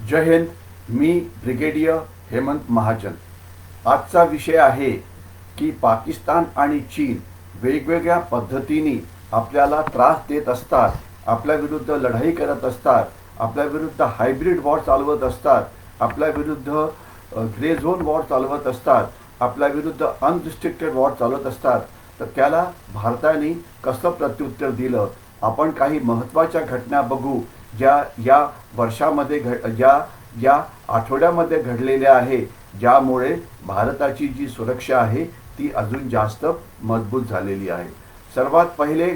जय हिंद. मी brigadier Hemant Mahajan. आजचा विषय आहे की पाकिस्तान आणि चीन वेगवेगळ्या पद्धतीने आपल्याला त्रास देत असतात, आपल्या विरुद्ध लढाई करत असतात, आपल्या विरुद्ध हायब्रिड वॉर चालवत असतात, आपल्या विरुद्ध ग्रे झोन वॉर चालवत असतात, आपल्या विरुद्ध अनरिस्ट्रिक्टेड वॉर चालवत असतात. तर त्याला भारताने कसं प्रत्युत्तर दिलं? आपण काही महत्त्वाच्या घटना बघू ज्या या वर्षामध्ये या आठवड्यामध्ये घडलेल्या आहे, ज्यामुळे भारताची जी सुरक्षा आहे ती अजून जास्त मजबूत झालेली आहे. सर्वात पहिले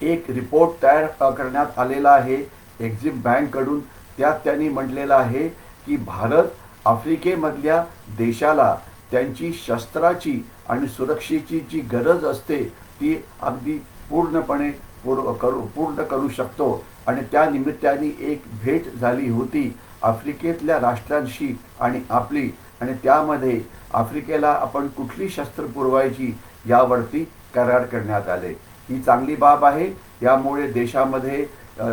एक रिपोर्ट तयार करण्यात आलेला आहे एक्झिम बँककडून. त्यात त्यांनी म्हटलेलं आहे की भारत आफ्रिकेमधल्या देशाला त्यांची शस्त्राची आणि सुरक्षेची जी गरज असते ती अगदी पूर्णपणे पूर्ण करू शकतो. आणि त्या निमित्ताने एक भेट झाली होती आफ्रिकेतल्या राष्ट्रांशी आणि आपली, आणि त्यामध्ये आफ्रिकेला आपण कुठली शस्त्र पुरवायची यावरती करार करण्यात आले. ही चांगली बाब आहे. यामुळे देशामध्ये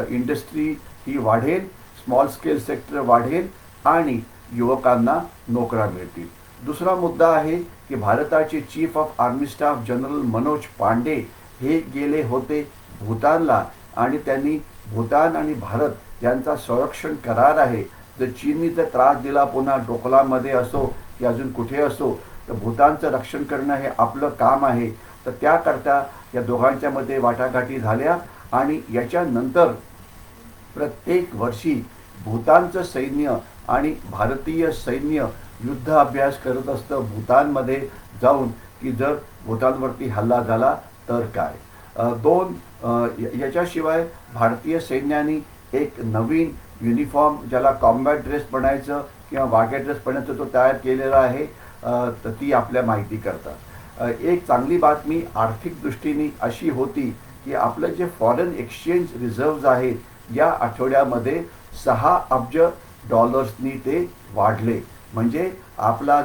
इंडस्ट्री ही वाढेल, स्मॉल स्केल सेक्टर वाढेल आणि युवकांना नोकऱ्या मिळतील. दुसरा मुद्दा आहे की भारताचे chief of army staff general Manoj Pande हे गेले होते भूतानला, आणि त्यांनी भूतान आणि भारत यांचा संरक्षण करार आहे. जर चीननी जर त्रास दिला पुन्हा डोकलामध्ये असो की अजून कुठे असो, तर भूतानचं रक्षण करणं हे आपलं काम आहे. तर त्याकरता या दोघांच्या मध्ये वाटाघाटी झाल्या आणि याच्यानंतर प्रत्येक वर्षी भूतानचं सैन्य आणि भारतीय सैन्य युद्ध अभ्यास करत असतं भूतानमध्ये जाऊन, की जर भूतानवरती हल्ला झाला तर काय. याच्याशिवाय भारतीय सैन्याने एक नवीन युनिफॉर्म ज्याला कॉम्बॅट ड्रेस बनायचं किंवा वाघ्या ड्रेस बनायचं तो तयार केलेला आहे. तर ती आपल्या माहिती करतात. एक चांगली बातमी आर्थिक दृष्टीने अशी होती की आपलं जे फॉरेन एक्सचेंज रिझर्व्ज आहेत या आठवड्यामध्ये 6 अब्ज डॉलर्सनी ते वाढले. म्हणजे आपला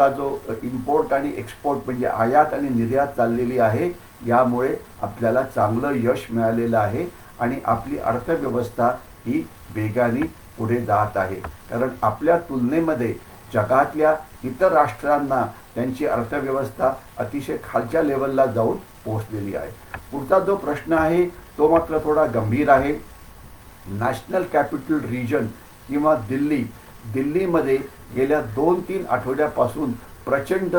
जो इम्पोर्ट आणि एक्सपोर्ट म्हणजे आयात आणि निर्यात चाललेली आहे, यामुळे आपल्याला चांगलं यश मिळालेलं आहे आणि आपली अर्थव्यवस्था ही वेगाने पुढे जात आहे. कारण आपल्या तुलनेमध्ये जगातल्या इतर राष्ट्रांना त्यांची अर्थव्यवस्था अतिशय खालच्या लेवलला जाऊन पोहोचलेली आहे. पुढचा जो प्रश्न आहे तो मात्र थोडा गंभीर आहे. नॅशनल कॅपिटल रिजन किंवा दिल्लीमध्ये गेल्या 2-3 आठवड्यापासून प्रचंड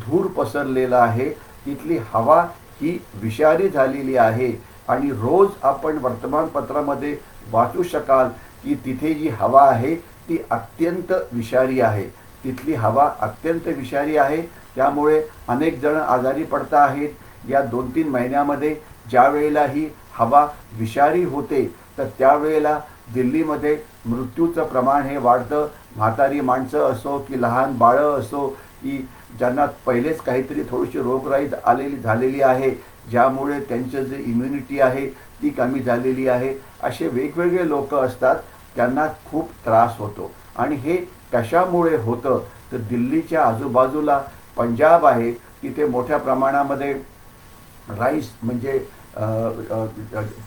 धूर पसरलेला आहे. तिथली हवा ही विषारी झालेली आहे आणि रोज आपण वर्तमानपत्रामध्ये वाचू शकाल की तिथे जी हवा आहे ती अत्यंत विषारी आहे. तिथली हवा अत्यंत विषारी आहे. त्यामुळे अनेक जण आजारी पडता आहेत. या 2-3 महिन्यामध्ये ज्या वेळेला ही हवा विषारी होते तर त्यावेळेला दिल्लीमध्ये मृत्यूचं प्रमाण हे वाढतं. म्हातारी माणसं असो की लहान बाळं असो की ज्यांना पहिलेच काहीतरी थोडीशी रोगराई झालेली आहे, ज्यामुळे त्यांचं जे इम्युनिटी आहे ती कमी झालेली आहे, असे वेगवेगळे लोक असतात, त्यांना खूप त्रास होतो. आणि हे कशामुळे होतं तर दिल्लीच्या आजूबाजूला पंजाब आहे, तिथे मोठ्या प्रमाणामध्ये राईस म्हणजे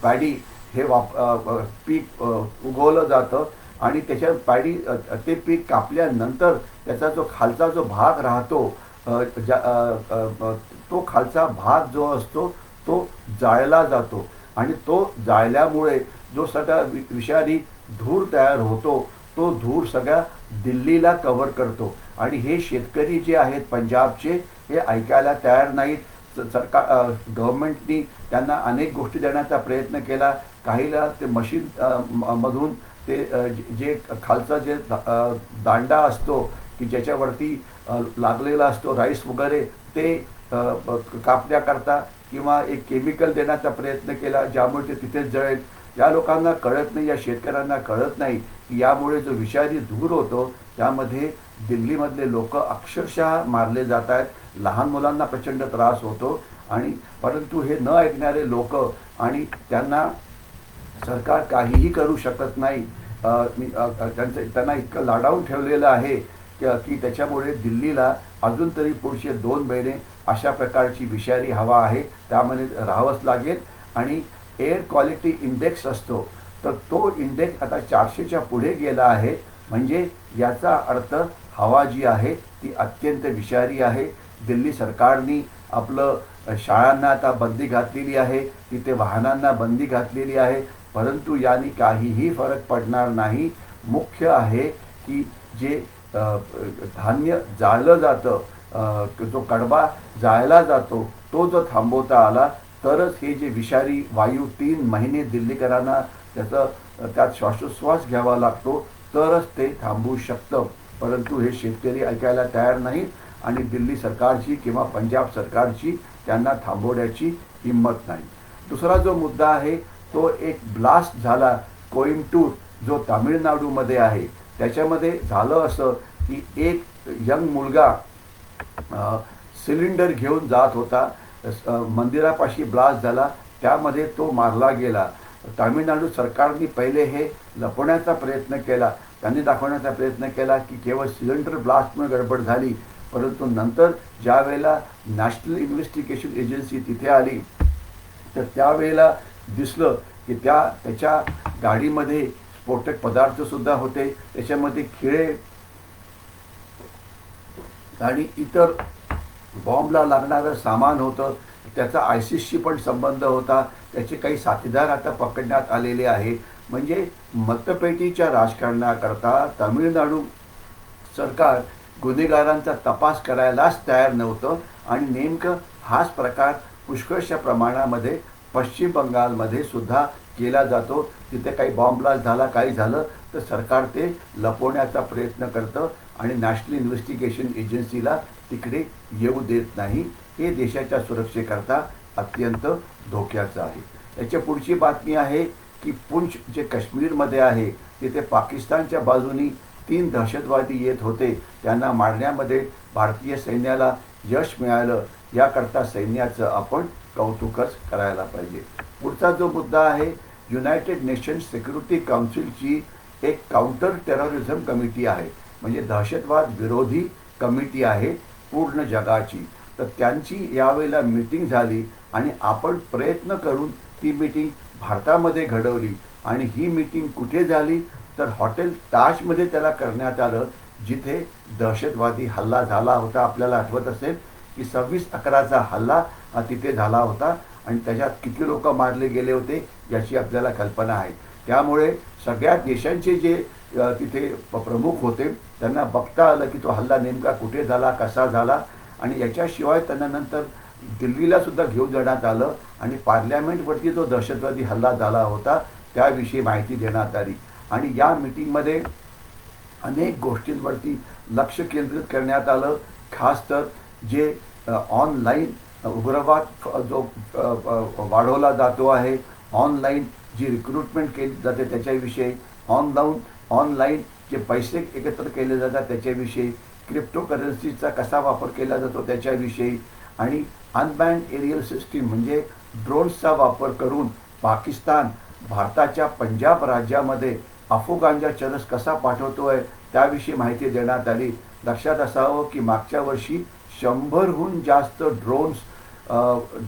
पॅडी हे पीक उगवलं जातं आणि त्याच्या पॅडी ते पीक कापल्यानंतर त्याचा जो खालचा जो भाग राहतो तो खालचा भाग जो असतो तो जाळला जातो आणि तो जाळल्यामुळे जो सगळा विषारी धूर तयार होतो तो धूर सगळ्या दिल्लीला कव्हर करतो. आणि हे शेतकरी जे आहेत पंजाबचे हे ऐकायला तयार नाहीत. गव्हर्नमेंटनी त्यांना अनेक गोष्टी देण्याचा प्रयत्न केला. काहीला ते मशीन मधून ते जे खालचा जे दांडा असतो की ज्याच्यावरती लागलेला असतो राईस वगैरे ते कापण्याकरता किंवा एक केमिकल देण्याचा प्रयत्न केला ज्यामुळे ते तिथेच जळेल. या लोकांना कळत नाही, या शेतकऱ्यांना कळत नाही की यामुळे जो विषारी धूर होतो त्यामध्ये दिल्लीमधले लोक अक्षरशः मारले जात आहेत. लहान मुलांना प्रचंड त्रास होतो. आणि परंतु हे न ऐकणारे लोक आणि त्यांना सरकार काहीही करू शकत नाही. त्यांना इतकं लाडावून ठेवलेलं आहे की त्याच्यामुळे दिल्लीला अजून तरी पुढचे 2 महिने अशा प्रकारची विषारी हवा आहे, त्यामध्ये राहावंच लागेल. आणि एअर क्वालिटी इंडेक्स असतो तर तो इंडेक्स आता 400च्या पुढे गेला आहे. म्हणजे याचा अर्थ हवा जी आहे ती अत्यंत विषारी आहे. दिल्ली सरकारने आपलं शाळांना आता बंदी घातलेली आहे, तिथे वाहनांना बंदी घातलेली आहे, परंतु याने काहीही फरक पडणार नाही. मुख्य आहे की जे धान्य जाळलं जातं, जो कडबा जाळला जातो तो जर थांबवता आला तरच हे जे विषारी वायू 3 महिने दिल्लीकरांना त्यात श्वासोच्छ्वास घ्यावा लागतो तरच ते थांबू शकतं. परंतु हे शेतकरी ऐकायला तयार नाहीत आणि दिल्ली सरकारची किंवा पंजाब सरकारची त्यांना थांबवण्याची हिंमत नाही. दुसरा जो मुद्दा आहे तो एक ब्लास्ट झाला कोइंबतूर जो तामिळनाडूमध्ये आहे. त्याच्यामध्ये झालं असं की एक यंग मुलगा सिलेंडर घेऊन जात होता, मंदिरापाशी ब्लास्ट झाला, त्यामध्ये तो मारला गेला. तामिळनाडू सरकारने पहिले हे लपवण्याचा प्रयत्न केला, त्यांनी दाखवण्याचा प्रयत्न केला की केवळ सिलेंडर ब्लास्टमुळे गडबड झाली, परंतु नंतर ज्या वेळेला नॅशनल इन्व्हेस्टिगेशन एजन्सी तिथे आली तर त्यावेळेला दिसलं की त्याच्या गाडीमध्ये स्फोटक पदार्थ सुद्धा होते, त्याच्यामध्ये खिळे आणि इतर बॉम्बला लागणारं सामान होतं. त्याचा आयसिसशी पण संबंध होता. त्याचे काही साथीदार आता पकडण्यात आलेले आहे. म्हणजे मतपेटीच्या राजकारणाकरता तामिळनाडू सरकार गुन्हेगारांचा तपास करायलाच तयार नव्हतं आणि नेमकं हाच प्रकार पुष्कळशा प्रमाणामध्ये पश्चिम बंगालमध्ये सुद्धा केला जातो. तिथे काही बॉम्ब ब्लास्ट झाला, काही झालं तर सरकार ते लपवण्याचा प्रयत्न करतं आणि नॅशनल इन्व्हेस्टिगेशन एजन्सीला तिकडे येऊ देत नाही. हे देशाच्या सुरक्षेकरता अत्यंत धोक्याचं आहे. याच्या पुढची बातमी आहे की पुंछ जे काश्मीरमध्ये आहे तिथे पाकिस्तानच्या बाजूनी 3 दहशतवादी येत होते, त्यांना मारण्यामध्ये भारतीय सैन्याला यश मिळालं. याकरता सैन्याचं आपण कौतुकच करायला पाहिजे. पुढचा जो मुद्दा आहे, युनायटेड नेशन्स सिक्युरिटी काउन्सिलची एक काउंटर टेररिझम कमिटी आहे, म्हणजे दहशतवाद विरोधी कमिटी आहे पूर्ण जगाची. तर त्यांची यावेळेला मीटिंग झाली आणि आपण प्रयत्न करून ती मीटिंग भारतामध्ये घडवली. आणि ही मीटिंग कुठे झाली तर हॉटेल ताजमध्ये त्याला करण्यात आलं, जिथे दहशतवादी हल्ला झाला होता. आपल्याला आठवत असेल की 26/11चा हल्ला तिथे झाला होता आणि त्याच्यात किती लोक मारले गेले होते याची आपल्याला कल्पना आहे. त्यामुळे सगळ्या देशांचे जे तिथे प्रमुख होते त्यांना बघता आलं की तो हल्ला नेमका कुठे झाला, कसा झाला. आणि याच्याशिवाय त्यांना नंतर दिल्लीला सुद्धा घेऊन जाण्यात आलं आणि पार्लमेंटवरती जो दहशतवादी हल्ला झाला होता त्याविषयी माहिती देण्यात आली. आणि या मीटिंगमध्ये अनेक गोष्टींवरती लक्ष केंद्रित करण्यात आलं. खास तर जे ऑनलाईन उग्रवाद जो वाढवला जातो आहे, ऑनलाईन जी रिक्रुटमेंट केली जाते त्याच्याविषयी, ऑनलाईन जे पैसे एकत्र केले जातात त्याच्याविषयी, क्रिप्टोकरन्सीचा कसा वापर केला जातो त्याच्याविषयी, आणि अनमॅन्ड एरियल सिस्टीम म्हणजे ड्रोन्सचा वापर करून पाकिस्तान भारताच्या पंजाब राज्यामध्ये अफूगांजा चरस कसा पाठवतोय त्याविषयी माहिती देण्यात आली. लक्षात असावं की मागच्या वर्षी 100हून जास्त ड्रोन्स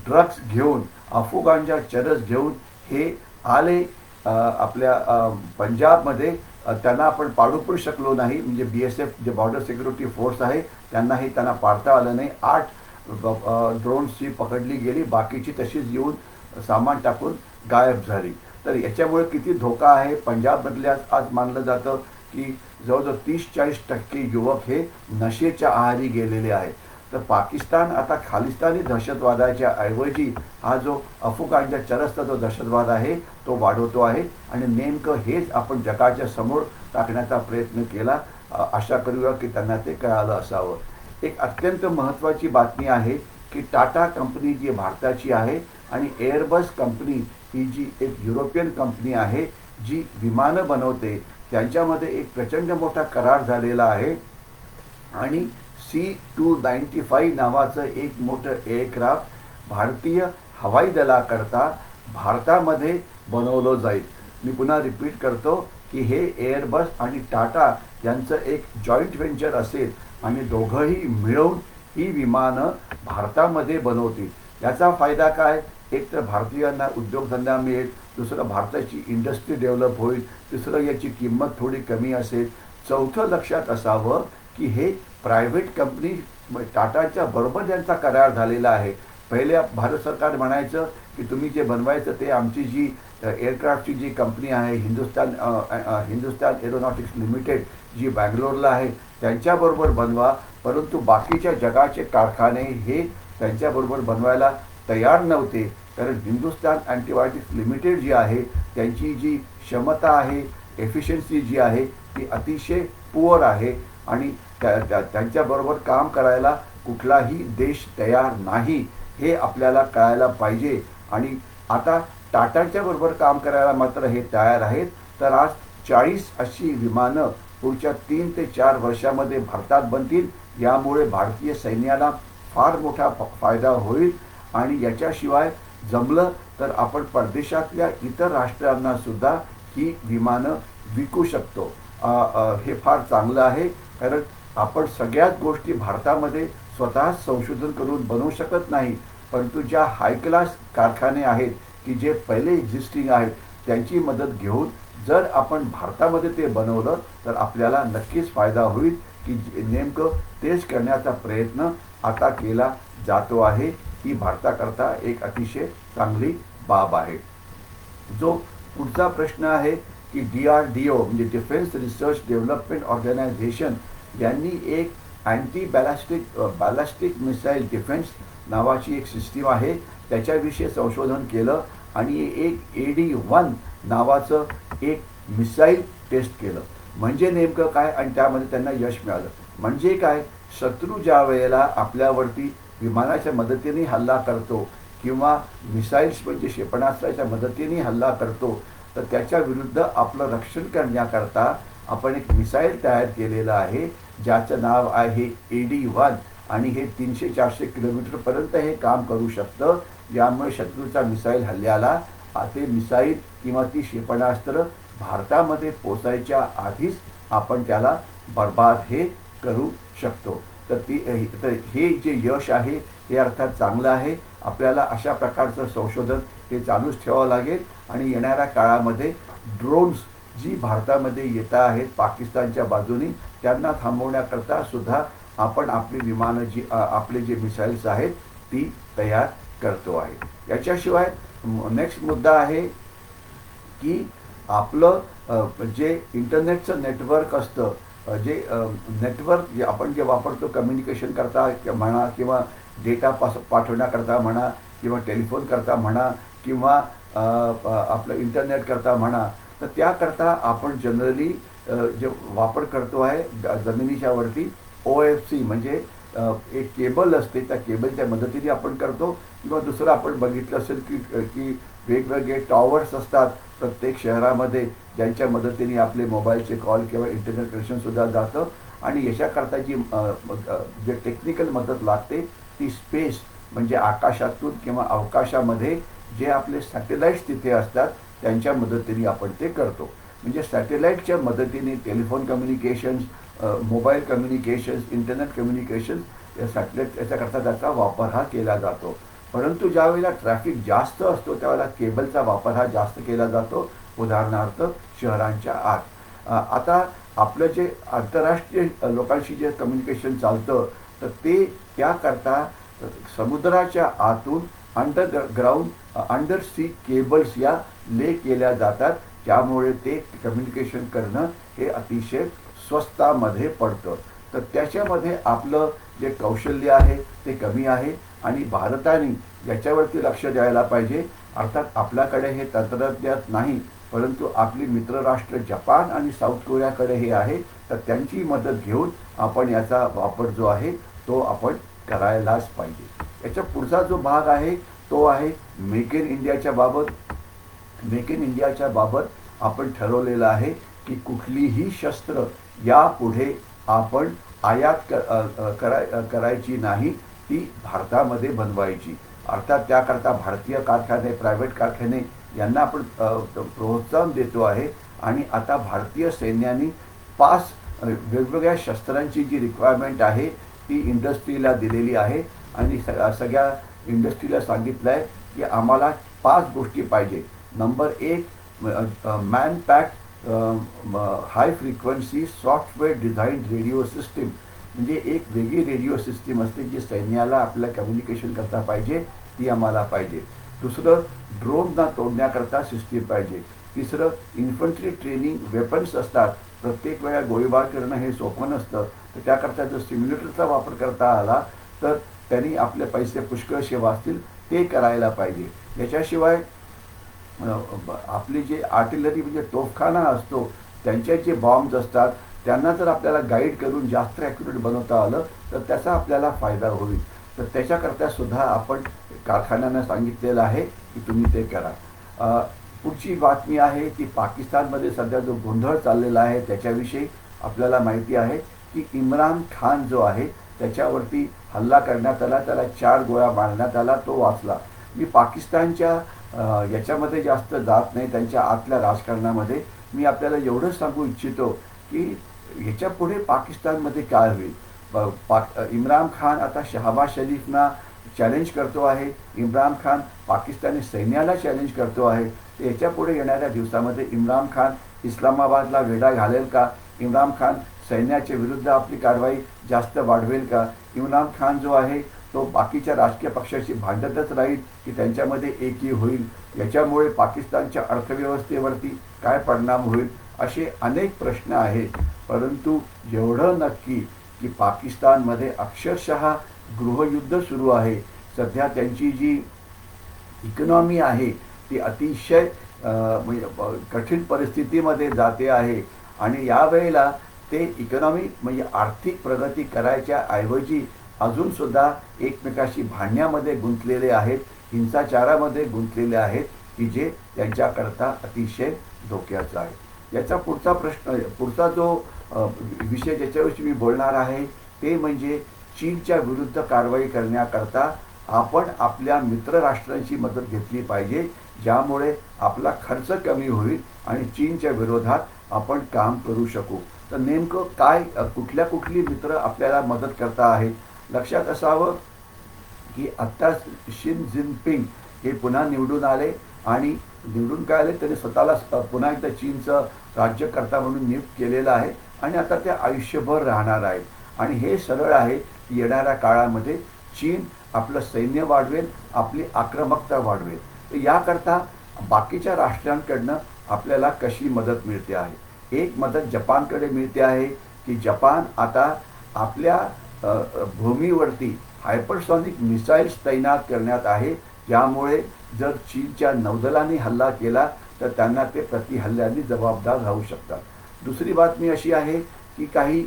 ड्रग्स घेऊन, अफूगांजा चरस घेऊन हे आले आपल्या पंजाबमध्ये. त्यांना आपण पाडू पण शकलो नाही, म्हणजे BSF जे बॉर्डर सिक्युरिटी फोर्स आहे त्यांनाही त्यांना पाडता आलं नाही. 8 ड्रोन्सची पकडली गेली, बाकीची तशीच येऊन सामान टाकून गायब झाली. तर याच्यामुळे किती धोका आहे. पंजाबमधल्या आज मानलं जातं की जवळजवळ 30-40% युवक हे नशेच्या आहारी गेलेले आहेत. तर पाकिस्तान आता खालिस्तानी दहशतवादाच्या ऐवजी हा जो अफूगांजा चरसचा जो दहशतवाद आहे तो वाढवतो आहे आणि नेमकं हेच आपण जगाच्या समोर टाकण्याचा प्रयत्न केला. आशा करूया की त्यांना ते कळालं असावं. एक अत्यंत महत्त्वाची बातमी आहे की टाटा कंपनी जी भारताची आहे आणि एअरबस कंपनी ही जी एक युरोपियन कंपनी आहे जी विमानं बनवते, त्यांच्यामध्ये एक प्रचंड मोठा करार झालेला आहे आणि C-295 नावाचं एक मोठं एअरक्राफ्ट भारतीय हवाई दलाकरता भारतामध्ये बनवलं जाईल. मी पुन्हा रिपीट करतो की हे एअरबस आणि टाटा यांचं एक जॉईंट व्हेंचर असेल आणि दोघंही मिळून ही विमानं भारतामध्ये बनवतील. याचा फायदा काय एक तर भारतीयांना उद्योगधंदा मिळेल, दुसरं भारताची इंडस्ट्री डेव्हलप होईल, तिसरं याची किंमत थोडी कमी असेल, चौथं लक्षात असावं की हे प्रायव्हेट कंपनी टाटाच्या बरोबर ज्यांचा करार झालेला आहे. पहिले भारत सरकार म्हणायचं की तुम्ही जे बनवायचं ते आमची जी एअरक्राफ्टची जी कंपनी आहे हिंदुस्तान एरोनॉटिक्स लिमिटेड जी बँगलोरला आहे त्यांच्याबरोबर बनवा, परंतु बाकीच्या जगाचे कारखाने हे त्यांच्याबरोबर बनवायला तयार नव्हते. कारण हिंदुस्तान अँटीबायोटिक्स लिमिटेड जी आहे त्यांची जी क्षमता आहे, एफिशियन्सी जी आहे ती अतिशय पुअर आहे आणि त्यांच्याबरोबर काम करायला कुठलाही देश तयार नाही, हे आपल्याला कळायला पाहिजे. आणि आता टाटांच्या बरोबर काम करायला मात्र हे तयार आहेत. तर आज 40 अशी विमानं पुढच्या 3 ते 4 वर्षामध्ये भारतात बनतील. यामुळे भारतीय सैन्याला फार मोठा फायदा होईल आणि याच्याशिवाय जमलं तर आपण परदेशातल्या इतर राष्ट्रांना सुद्धा ही विमानं विकू शकतो. हे फार चांगलं आहे, कारण आपण सगळ्याच गोष्टी भारतामध्ये स्वतःच संशोधन करून बनवू शकत नाही, परंतु ज्या हाय क्लास कारखाने आहेत की जे पहिले एक्झिस्टिंग आहेत त्यांची मदत घेऊन जर आपण भारतामध्ये ते बनवलं तर आपल्याला नक्कीच फायदा होईल. की नेमकं तेच करण्याचा प्रयत्न आता केला जातो आहे. ही भारताकरता एक अतिशय चांगली बाब आहे. जो पुढचा प्रश्न आहे की DRDO म्हणजे डिफेन्स रिसर्च डेव्हलपमेंट ऑर्गनायझेशन यांनी एक अँटी बॅलिस्टिक मिसाईल डिफेन्स नावाची एक सिस्टीम आहे त्याच्याविषयी संशोधन केलं आणि एक AD-1 नावाचं एक मिसाईल टेस्ट केलं. म्हणजे नेमकं काय आणि त्यामध्ये त्यांना यश मिळालं. म्हणजे काय, शत्रू ज्या वेळेला आपल्यावरती विमानाच्या मदतीने हल्ला करतो किंवा मिसाईल्स म्हणजे क्षेपणास्त्राच्या मदतीने हल्ला करतो तर त्याच्या विरुद्ध आपलं रक्षण करण्याकरता आपण एक मिसाईल तयार केलेलं आहे ज्याचं नाव आहे AD-1 आणि हे 300-400 किलोमीटरपर्यंत हे काम करू शकतं. यामुळे शत्रूचा मिसाईल हल्ल्याला ते मिसाईल किंवा ती क्षेपणास्त्र भारतामध्ये पोचायच्या आधीच आपण त्याला बर्बाद हे करू शकतो. तर हे जे यश आहे हे अर्थात चांगलं आहे. आपल्याला अशा प्रकारचं संशोधन हे चालूच ठेवावं लागेल आणि येणाऱ्या काळामध्ये ड्रोन्स जी भारतामध्ये येत आहेत पाकिस्तानच्या बाजूनी त्यांना थांबवण्याकरता सुद्धा आपण आपली विमानं जी आपले जे मिसाईल्स आहेत ती तयार करतो आहे. याच्याशिवाय नेक्स्ट मुद्दा आहे की आपलं जे इंटरनेटचं नेटवर्क असतं, जे नेटवर्क जे आपण जे वापरतो कम्युनिकेशन करता म्हणा किंवा डेटा पाठवण्याकरता म्हणा किंवा टेलिफोन करता म्हणा किंवा आपलं इंटरनेट करता म्हणा, तर त्याकरता आपण जनरली जे वापर करतो आहे जमिनीच्या वरती OFC म्हणजे एक केबल असते, त्या केबलच्या मदतीने आपण करतो. किंवा दुसरं आपण बघितलं असेल की वेगवेगळे टॉवर्स असतात प्रत्येक शहरामध्ये ज्यांच्या मदतीने आपले मोबाईलचे कॉल किंवा इंटरनेट कनेक्शनसुद्धा जातं. आणि याच्याकरता जी जे टेक्निकल मदत लागते ती स्पेस म्हणजे आकाशातून किंवा अवकाशामध्ये जे आपले सॅटेलाईट्स तिथे असतात त्यांच्या मदतीने आपण ते करतो. म्हणजे सॅटेलाईटच्या मदतीने telephone communications, mobile communications, internet communications या सॅटेलाईट याच्याकरता त्याचा वापर हा केला जातो. परंतु ज्यावेळेला ट्रॅफिक जास्त असतो त्यावेळेला केबलचा वापर हा जास्त केला जातो, उदाहरणार्थ शहरांच्या आत. आता आपलं जे आंतरराष्ट्रीय लोकांशी जे कम्युनिकेशन चालतं तर ते त्याकरता समुद्राच्या आतून अंडर सी केबल्स या ले केल्या जातात, त्यामुळे ते कम्युनिकेशन करणं हे अतिशय स्वस्तामध्ये पडतं. तर त्याच्यामध्ये आपलं जे कौशल्य आहे ते कमी आहे आणि भारताने याच्यावरती लक्ष द्यायला पाहिजे. अर्थात आपल्याकडे हे तंत्रज्ञान नाही, परंतु आपली मित्रराष्ट्र जपान आणि साऊथ कोरियाकडे हे आहे, तर त्यांची मदत घेऊन आपण याचा वापर जो आहे तो आपण करायलाच पाहिजे. याच्या पुढचा जो भाग आहे तो आहे मेक इन इंडियाच्या बाबत. मेक इन इंडियाच्या बाबत आपण ठरवलेलं आहे की कुठलीही शस्त्र यापुढे आपण आयात करायची नाही, ती भारतामध्ये बनवायची. अर्थात त्याकरता भारतीय कारखाने, प्रायव्हेट कारखाने यांना आपण प्रोत्साहन देतो आहे. आणि आता भारतीय सैन्याने 5 वेगवेगळ्या शस्त्रांची जी रिक्वायरमेंट आहे ती इंडस्ट्रीला दिलेली आहे आणि सगळ्या इंडस्ट्रीला सांगितलं आहे की आम्हाला 5 गोष्टी पाहिजे. Number 1, man pack high frequency software design radio system, म्हणजे एक वेगळी रेडिओ सिस्टीम असते जी सैन्याला आपल्या कम्युनिकेशन करता पाहिजे, ती आम्हाला पाहिजे. दुसरं, ड्रोनना तोडण्याकरता सिस्टीम पाहिजे. तिसरं, इन्फंट्री ट्रेनिंग वेपन्स असतात, प्रत्येक वेळा गोळीबार करणं हे सोपं नसतं, तर त्याकरता जर सिम्युलेटरचा वापर करता आला तर त्यांनी आपले पैसे पुष्कळसे वाचतील, ते करायला पाहिजे. याच्याशिवाय आपली जे आर्टिलरी म्हणजे तोफखाना असतो, त्यांचे जे बॉम्ब्स असतात, त्यांना जर आपल्याला गाईड करून जास्त ॲक्युरेट बनवता आलं तर त्याचा आपल्याला फायदा होईल. तर त्याच्याकरता सुद्धा आपण कारखान्यांना सांगितलेलं आहे की तुम्ही ते करा. पुढची बातमी आहे की पाकिस्तानमध्ये सध्या जो गोंधळ चाललेला आहे त्याच्याविषयी आपल्याला माहिती आहे की इम्रान खान जो आहे त्याच्यावरती हल्ला करण्यात आला, त्याला 4 गोळ्या मारण्यात आला, तो वाचला. मी पाकिस्तानच्या याच्यामध्ये जास्त जात नाही, त्यांच्या आतल्या राजकारणामध्ये. मी आपल्याला एवढंच सांगू इच्छितो की ह्याच्यापुढे पाकिस्तानमध्ये काय होईल. इम्रान खान आता शहबाज शरीफना चॅलेंज करतो आहे, इम्रान खान पाकिस्तानी सैन्याला चॅलेंज करतो आहे. तर याच्यापुढे येणाऱ्या दिवसामध्ये इम्रान खान इस्लामाबादला वेढा घालेल का? इम्रान खान सैन्याच्या विरुद्ध आपली कारवाई जास्त वाढवेल का? इम्रान खान जो आहे तो बाकीच्या राजकीय पक्षाशी भांडतच राहील की त्यांच्यामध्ये एकही होईल? याच्यामुळे पाकिस्तानच्या अर्थव्यवस्थेवरती काय परिणाम होईल? असे अनेक प्रश्न आहेत. परंतु एवढं नक्की की पाकिस्तानमध्ये अक्षरशः गृहयुद्ध सुरू आहे. सध्या त्यांची जी इकॉनॉमी आहे ती अतिशय म्हणजे कठीण परिस्थितीमध्ये जाते आहे. आणि यावेळेला ते इकॉनॉमी म्हणजे आर्थिक प्रगती करायच्या ऐवजी अजूनसुद्धा एकमेकाशी भांडण्यामध्ये गुंतलेले आहेत, हिंसाचारामध्ये गुंतलेले आहेत, की जे त्यांच्याकरता अतिशय धोक्याचा आहे. याचा पुढचा जो विषय ज्याच्याविषयी मी बोलणार आहे ते म्हणजे चीनच्या विरुद्ध कारवाई करण्याकरता आपण आपल्या मित्र राष्ट्रांची मदत घेतली पाहिजे, ज्यामुळे आपला खर्च कमी होईल आणि चीनच्या विरोधात आपण काम करू शकू. तर नेमकं काय कुठली मित्र आपल्याला मदत करता आहेत? लक्षात असावं की आत्ता शी जिनपिंग हे पुन्हा निवडून आले आणि निवडून काय आले, त्यांनी स्वतःला पुन्हा एकदा चीनचं राज्यकर्ता म्हणून नियुक्त केलेलं आहे आणि आता ते आयुष्यभर राहणार आहेत. आणि हे सरळ आहे की येणाऱ्या काळामध्ये चीन आपलं सैन्य वाढवेल, आपली आक्रमकता वाढवेल. तर याकरता बाकीच्या राष्ट्रांकडनं आपल्याला कशी मदत मिळते आहे? एक मदत जपानकडे मिळते आहे की जपान आता आपल्या भूमीवरती हायपरसॉनिक मिसाईल्स तैनात करण्यात आहे, ज्यामुळे जर चीनच्या नौदलाने हल्ला केला तर त्यांना ते प्रतिहल्ल्यांनी जबाबदार राहू शकतात. दुसरी बातमी अशी आहे की काही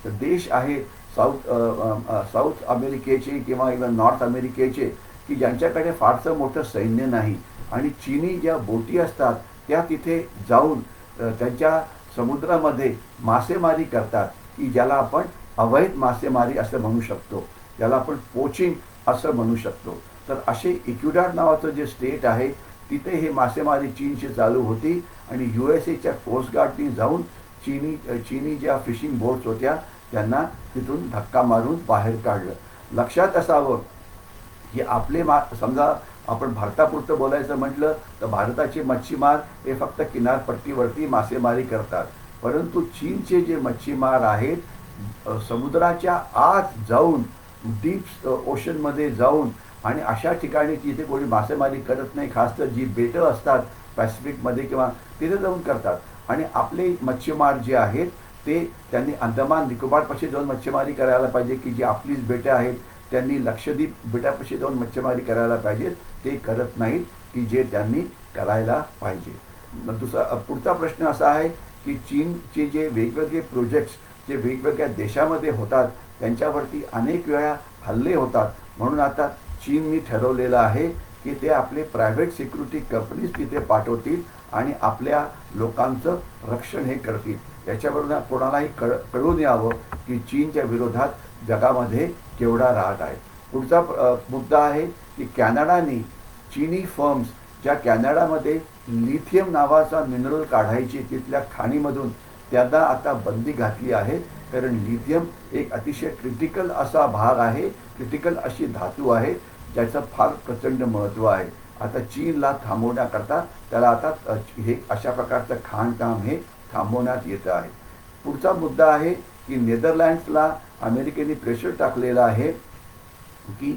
देश आहेत साऊथ अमेरिकेचे किंवा इव्हन नॉर्थ अमेरिकेचे की ज्यांच्याकडे फारसं मोठं सैन्य नाही आणि चीनी ज्या बोटी असतात त्या तिथे जाऊन त्यांच्या समुद्रामध्ये मासेमारी करतात, की ज्याला आपण अवैध मासेमारी असं म्हणू शकतो, ज्याला आपण पोचिंग असं म्हणू शकतो. तर असे इक्वेडॉर नावाचं जे स्टेट आहे तिथे हे मासेमारी चीनची चालू होती आणि USA कोस्ट गार्डनी जाऊन चीनी ज्या फिशिंग बोट्स होत्या त्यांना तिथून धक्का मारून बाहेर काढलं. लक्षात असावं की आपले समजा आपण भारतापुरतं बोलायचं म्हटलं तर भारताचे मच्छीमार हे फक्त किनारपट्टीवरती मासेमारी करतात, परंतु चीनचे जे मच्छीमार आहेत समुद्राच्या आत जाऊन डीप ओशनमध्ये जाऊन आणि अशा ठिकाणी तिथे कोणी मासेमारी करत नाही, खास तर जी बेटं असतात पॅसिफिकमध्ये किंवा तिथे जाऊन करतात. आणि आपले मच्छीमार जे आहेत ते त्यांनी अंदमान निकोबारपाशी जाऊन मच्छीमारी करायला पाहिजे, की जी आपलीच बेटं आहेत त्यांनी लक्षद्वीप बेटापाशी जाऊन मच्छीमारी करायला पाहिजे, ते करत नाहीत की जे त्यांनी करायला पाहिजे. पुढचा प्रश्न असा आहे की चीनचे जे वेगवेगळे प्रोजेक्ट्स जे वेगवेगळ्या देशामध्ये होतात त्यांच्यावरती अनेक वेळा हल्ले होतात, म्हणून आता चीननी ठरवलेलं आहे की ते आपले प्रायव्हेट सिक्युरिटी कंपनीज तिथे पाठवतील आणि आपल्या लोकांचं रक्षण हे करतील. याच्यावरून कोणालाही कळून यावं की चीनच्या विरोधात जगामध्ये केवढा राग आहे. पुढचा मुद्दा आहे की कॅनडाने चीनी फर्म्स ज्या कॅनडामध्ये लिथियम नावाचा मिनरल काढायची तिथल्या खाणीमधून त्यांना आता बंदी घातली आहे. कारण लिथियम एक अतिशय क्रिटिकल असा भाग आहे, क्रिटिकल अशी धातू आहे ज्याचं फार प्रचंड महत्त्व आहे. आता चीनला थांबवण्याकरता त्याला आता हे अशा प्रकारचं खाणकाम हे थांबवण्यात येतं आहे. पुढचा मुद्दा आहे की नेदरलँड्सला अमेरिकेने प्रेशर टाकलेलं आहे की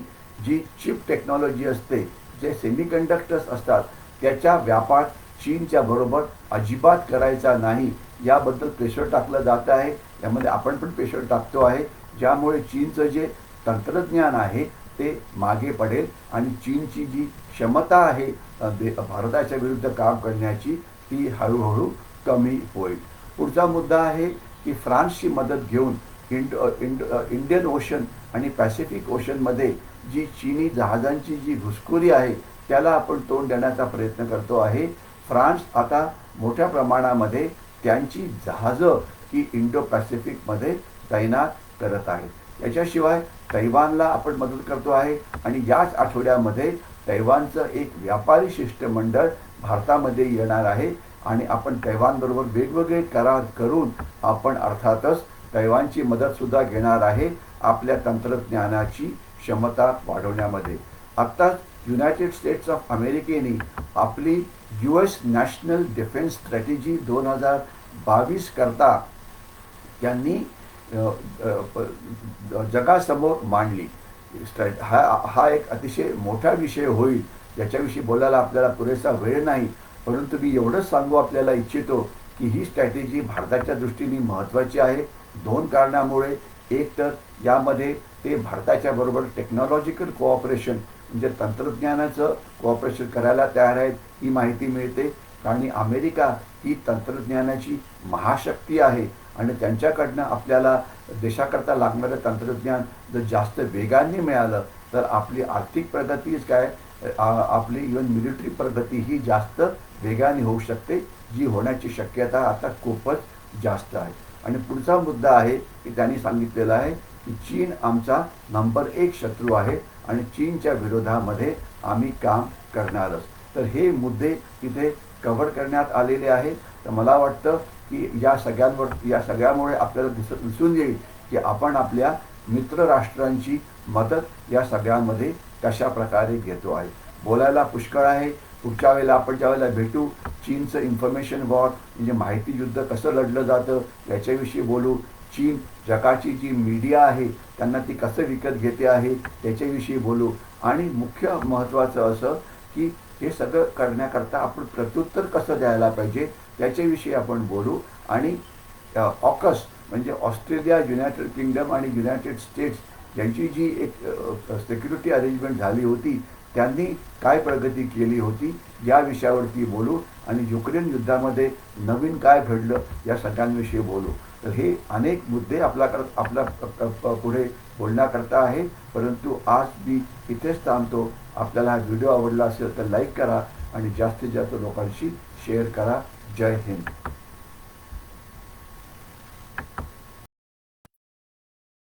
जी चिप टेक्नॉलॉजी असते, जे सेमीकंडक्टर्स असतात, त्याचा व्यापार चीनच्या बरोबर अजिबात करायचा नाही याबद्दल प्रेशर टाकलं जात आहे. यामध्ये आपण पण प्रेशर टाकतो आहे, ज्यामुळे चीनचं जे तंत्रज्ञान आहे ते मागे पडेल आणि चीनची जी क्षमता आहे भारताच्या विरुद्ध काम करण्याची ती हळूहळू कमी होईल. पुढचा मुद्दा आहे की फ्रान्सची मदत घेऊन इंडियन ओशन आणि पॅसिफिक ओशनमध्ये जी चीनी जहाजांची जी घुसखोरी आहे त्याला आपण तोंड देण्याचा प्रयत्न करतो आहे. फ्रान्स आता मोठ्या प्रमाणामध्ये त्यांची जहाजं ही इंडो पॅसिफिकमध्ये तैनात करत आहे. याच्याशिवाय तैवानला आपण मदत करतो आहे आणि याच आठवड्यामध्ये तैवानचं एक व्यापारी शिष्टमंडळ भारतामध्ये येणार आहे आणि आपण तैवानबरोबर वेगवेगळे करार करून आपण अर्थातच तैवानची मदतसुद्धा घेणार आहे आपल्या तंत्रज्ञानाची क्षमता वाढवण्यामध्ये. आत्ताच युनायटेड स्टेट्स ऑफ अमेरिकेने आपली US नॅशनल डिफेन्स स्ट्रॅटेजी 2022 करता त्यांनी जगासमोर मांडली. हा एक अतिशय मोठा विषय होईल, याच्याविषयी बोलायला आपल्याला पुरेसा वेळ नाही, परंतु मी एवढंच सांगू आपल्याला इच्छितो की ही स्ट्रॅटेजी भारताच्या दृष्टीने महत्त्वाची आहे. 2 कारणामुळे. एक तर यामध्ये ते भारताच्या बरोबर टेक्नॉलॉजिकल कोऑपरेशन म्हणजे तंत्रज्ञानाचं कोऑपरेशन करायला तयार आहेत ही माहिती मिळते. आणि अमेरिका ही तंत्रज्ञानाची महाशक्ती आहे आणि त्यांच्याकडनं आपल्याला देशाकरता लागणारं तंत्रज्ञान जर जास्त वेगाने मिळालं तर आपली आर्थिक प्रगतीच काय, आपली इव्हन मिलिटरी प्रगती ही जास्त वेगाने होऊ शकते, जी होण्याची शक्यता आता खूपच जास्त आहे. आणि पुढचा मुद्दा आहे की त्यांनी सांगितलेला आहे की चीन आमचा नंबर 1 शत्रू आहे आणि चीनच्या विरोधामध्ये आम्ही काम करणारच. तर हे मुद्दे तिथे कव्हर करण्यात आलेले आहेत. तर मला वाटतं की या सगळ्यामुळे आपल्याला दिसून येईल की आपण आपल्या मित्र राष्ट्रांची मदत या सगळ्यामध्ये कशा प्रकारे घेतो आहे. बोलायला पुष्कळ आहे. पुढच्या वेळेला आपण ज्या वेळेला भेटू चीनचं इन्फॉर्मेशन वॉर म्हणजे माहिती युद्ध कसं लढलं जातं याच्याविषयी बोलू. चीन जगाची जी मीडिया आहे त्यांना ती कसं विकत घेते आहे त्याच्याविषयी बोलू. आणि मुख्य महत्त्वाचं असं की हे सगळं करण्याकरता आपण प्रत्युत्तर कसं द्यायला पाहिजे त्याच्याविषयी आपण बोलू. आणि ऑकस म्हणजे ऑस्ट्रेलिया, युनायटेड किंगडम आणि युनायटेड स्टेट्स यांची जी एक सिक्युरिटी अरेंजमेंट झाली होती त्यांनी काय प्रगती केली होती या विषयावरती बोलू. आणि युक्रेन युद्धामध्ये नवीन काय घडलं या सगळ्यांविषयी बोलू. तर हे अनेक मुद्दे आपल्या पुढे बोलण्याकरता आहे. परंतु आज मी इथेच थांबतो. आपल्याला हा व्हिडिओ आवडला असेल तर लाईक करा आणि जास्तीत जास्त लोकांशी शेअर करा. जय हिंद.